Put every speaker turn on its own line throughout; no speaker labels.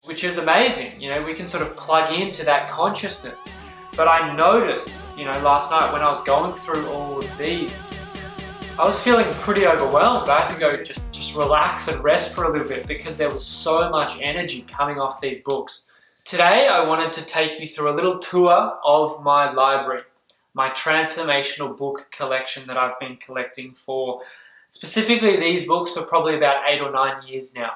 which is amazing. We can sort of plug into that consciousness. But I noticed, last night when I was going through all of these, I was feeling pretty overwhelmed. I had to go just relax and rest for a little bit because there was so much energy coming off these books. Today, I wanted to take you through a little tour of my library, my transformational book collection that I've been collecting for specifically these books for probably about 8 or 9 years now.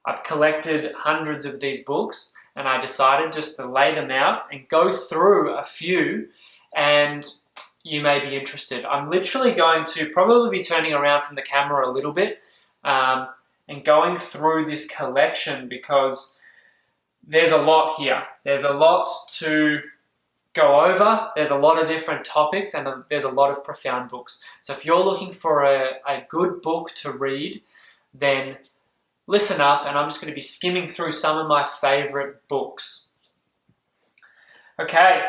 I've collected hundreds of these books, and I decided just to lay them out and go through a few, and you may be interested. I'm literally going to probably be turning around from the camera a little bit and going through this collection because there's a lot here. There's a lot to go over. There's a lot of different topics, and there's a lot of profound books. So if you're looking for a good book to read, then listen up, and I'm just going to be skimming through some of my favorite books. Okay,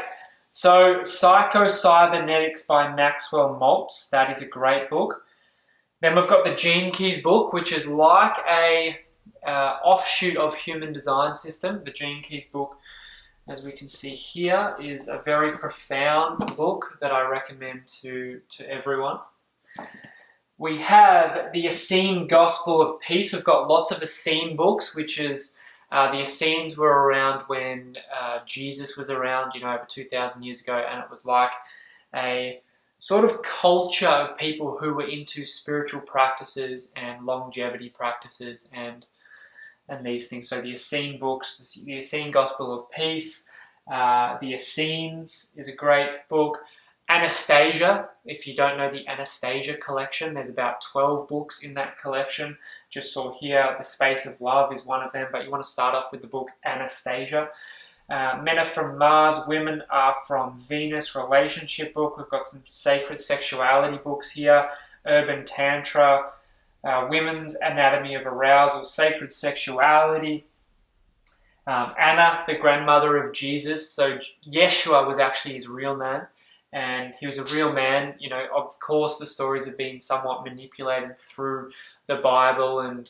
so Psycho-Cybernetics by Maxwell Maltz. That is a great book. Then we've got the Gene Keys book, which is like a offshoot of Human Design System. The Gene Keys book, as we can see here, is a very profound book that I recommend to everyone. We have the Essene Gospel of Peace. We've got lots of Essene books, which is the Essenes were around when Jesus was around, over 2,000 years ago, and it was like a sort of culture of people who were into spiritual practices and longevity practices and these things. So the Essene books, the Essene Gospel of Peace, the Essenes is a great book. Anastasia, if you don't know the Anastasia collection, there's about 12 books in that collection. Just saw here, The Space of Love is one of them, but you want to start off with the book Anastasia. Men Are From Mars, Women Are From Venus relationship book. We've got some sacred sexuality books here. Urban Tantra, Women's Anatomy of Arousal, Sacred Sexuality. Anna, the grandmother of Jesus. So Yeshua was actually his real name. And he was a real man. Of course, the stories have been somewhat manipulated through the Bible, and,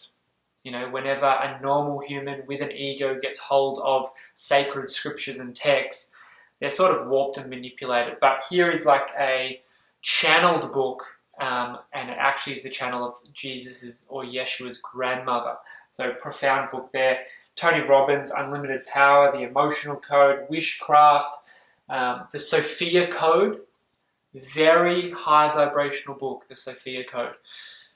whenever a normal human with an ego gets hold of sacred scriptures and texts, they're sort of warped and manipulated. But here is like a channeled book, and it actually is the channel of Jesus's or Yeshua's grandmother. So profound book there. Tony Robbins, Unlimited Power, The Emotional Code, Wishcraft, the Sophia Code, very high vibrational book, the Sophia Code.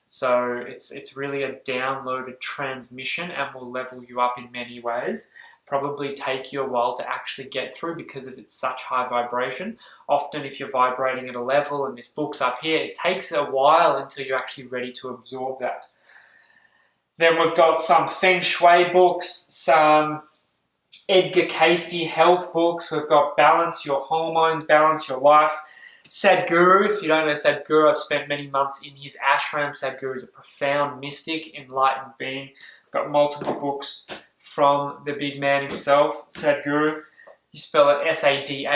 So it's really a downloaded transmission and will level you up in many ways. Probably take you a while to actually get through because of its such high vibration. Often if you're vibrating at a level and this book's up here, it takes a while until you're actually ready to absorb that. Then we've got some Feng Shui books, some Edgar Cayce health books. We've got Balance Your Hormones, Balance Your Life. Sadhguru, if you don't know Sadhguru, I've spent many months in his ashram. Sadhguru is a profound mystic, enlightened being. I've got multiple books from the big man himself, Sadhguru. You spell it Sadhguru.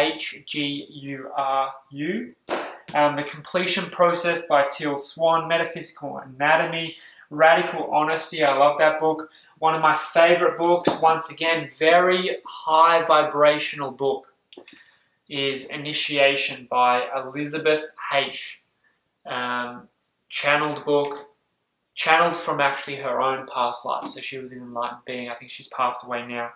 The Completion Process by Teal Swan, Metaphysical Anatomy, Radical Honesty. I love that book. One of my favorite books, once again, very high vibrational book, is Initiation by Elizabeth H. Channeled book, channeled from actually her own past life. So she was an enlightened being. I think she's passed away now.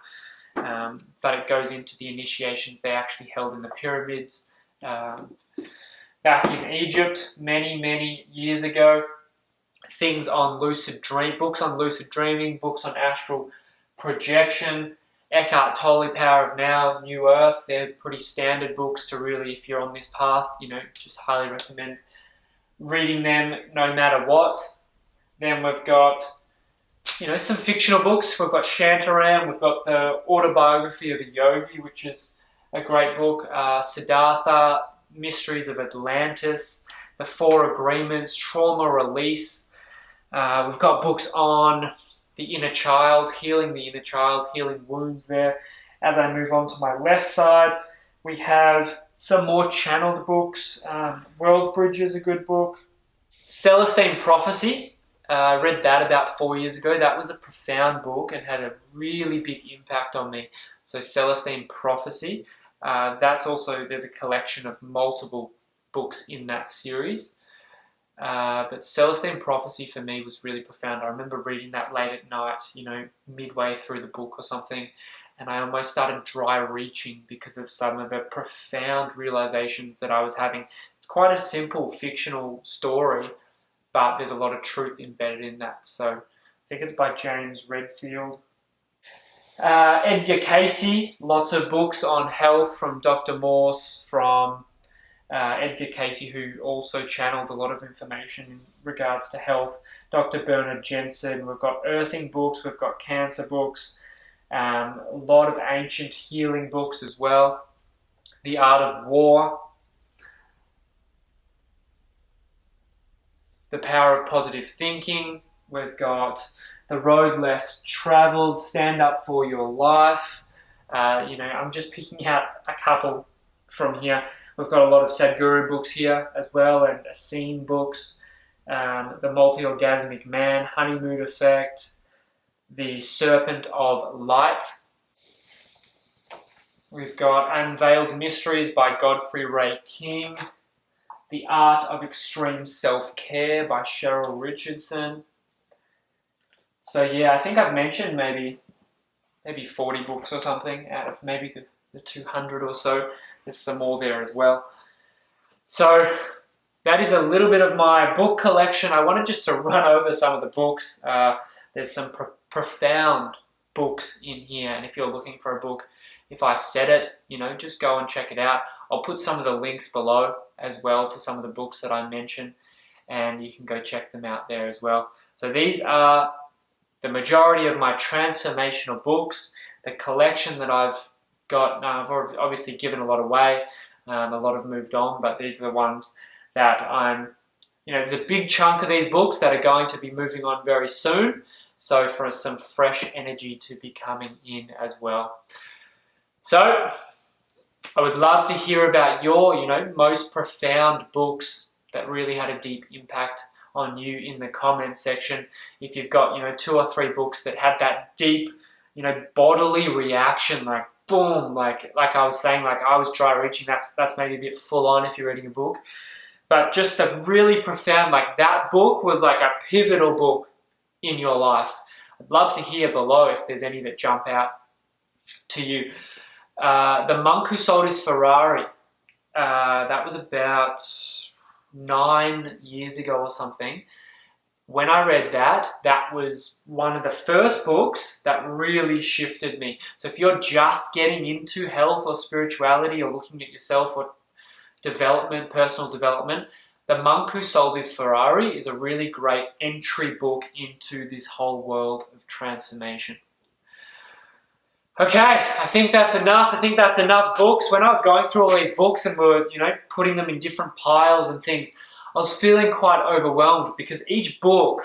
But it goes into the initiations they actually held in the pyramids back in Egypt many years ago. Things on lucid dream, books on lucid dreaming, books on astral projection. Eckhart Tolle, Power of Now, New Earth. They're pretty standard books to really, if you're on this path, just highly recommend reading them no matter what. Then we've got, some fictional books. We've got Shantaram. We've got the Autobiography of a Yogi, which is a great book. Siddhartha, Mysteries of Atlantis, The Four Agreements, Trauma Release. We've got books on the inner child, healing the inner child, healing wounds there. As I move on to my left side, we have some more channeled books. World Bridge is a good book. Celestine Prophecy I read that about 4 years ago. That was a profound book and had a really big impact on me. So Celestine Prophecy. There's a collection of multiple books in that series. But Celestine Prophecy for me was really profound. I remember reading that late at night, midway through the book or something, and I almost started dry reaching because of some of the profound realizations that I was having. It's quite a simple fictional story, but there's a lot of truth embedded in that. So I think it's by James Redfield. Edgar Cayce, lots of books on health from Dr. Morse, from Edgar Cayce, who also channeled a lot of information in regards to health. Dr. Bernard Jensen, we've got earthing books, we've got cancer books, a lot of ancient healing books as well. The Art of War, The Power of Positive Thinking, we've got The Road Less Traveled, Stand Up for Your Life. I'm just picking out a couple from here. We've got a lot of Sadhguru books here as well, and Essene books. The Multi-Orgasmic Man, Honeymoon Effect, The Serpent of Light. We've got Unveiled Mysteries by Godfrey Ray King. The Art of Extreme Self-Care by Cheryl Richardson. So yeah, I think I've mentioned maybe 40 books or something out of maybe the 200 or so. There's some more there as well. So that is a little bit of my book collection. I wanted just to run over some of the books. There's some profound books in here, and if you're looking for a book, if I said it, just go and check it out. I'll put some of the links below as well to some of the books that I mentioned, and you can go check them out there as well. So these are the majority of my transformational books. The collection that I've got, I've obviously given a lot away, a lot have moved on, but these are the ones that there's a big chunk of these books that are going to be moving on very soon, so for some fresh energy to be coming in as well. So I would love to hear about your, most profound books that really had a deep impact on you in the comment section. If you've got, 2 or 3 books that had that deep, bodily reaction, like boom, like I was saying, like I was dry reaching, that's maybe a bit full on if you're reading a book. But just a really profound, like that book was like a pivotal book in your life. I'd love to hear below if there's any that jump out to you. The Monk Who Sold His Ferrari, that was about 9 years ago or something. When I read that, that was one of the first books that really shifted me. So if you're just getting into health or spirituality or looking at yourself or development, personal development, The Monk Who Sold His Ferrari is a really great entry book into this whole world of transformation. Okay, I think that's enough. I think that's enough books. When I was going through all these books and we're, putting them in different piles and things, I was feeling quite overwhelmed because each book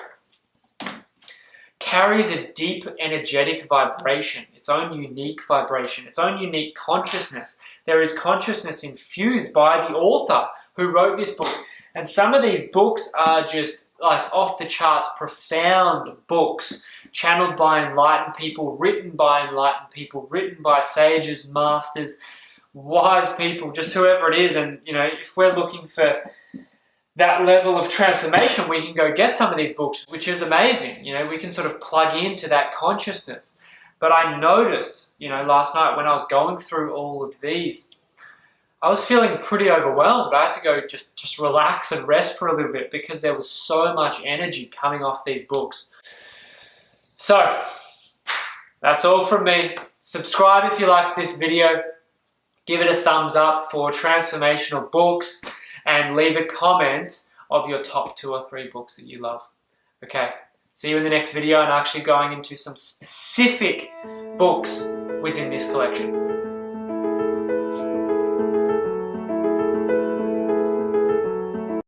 carries a deep energetic vibration, its own unique vibration, its own unique consciousness. There is consciousness infused by the author who wrote this book. And some of these books are just like off the charts, profound books, channeled by enlightened people, written by sages, masters, wise people, just whoever it is. And, if we're looking for that level of transformation, we can go get some of these books, which is amazing. We can sort of plug into that consciousness. But I noticed, last night when I was going through all of these, I was feeling pretty overwhelmed. I had to go just relax and rest for a little bit because there was so much energy coming off these books. So, that's all from me. Subscribe if you liked this video. Give it a thumbs up for transformational books. And leave a comment of your top 2 or 3 books that you love. Okay, see you in the next video, and actually going into some specific books within this collection.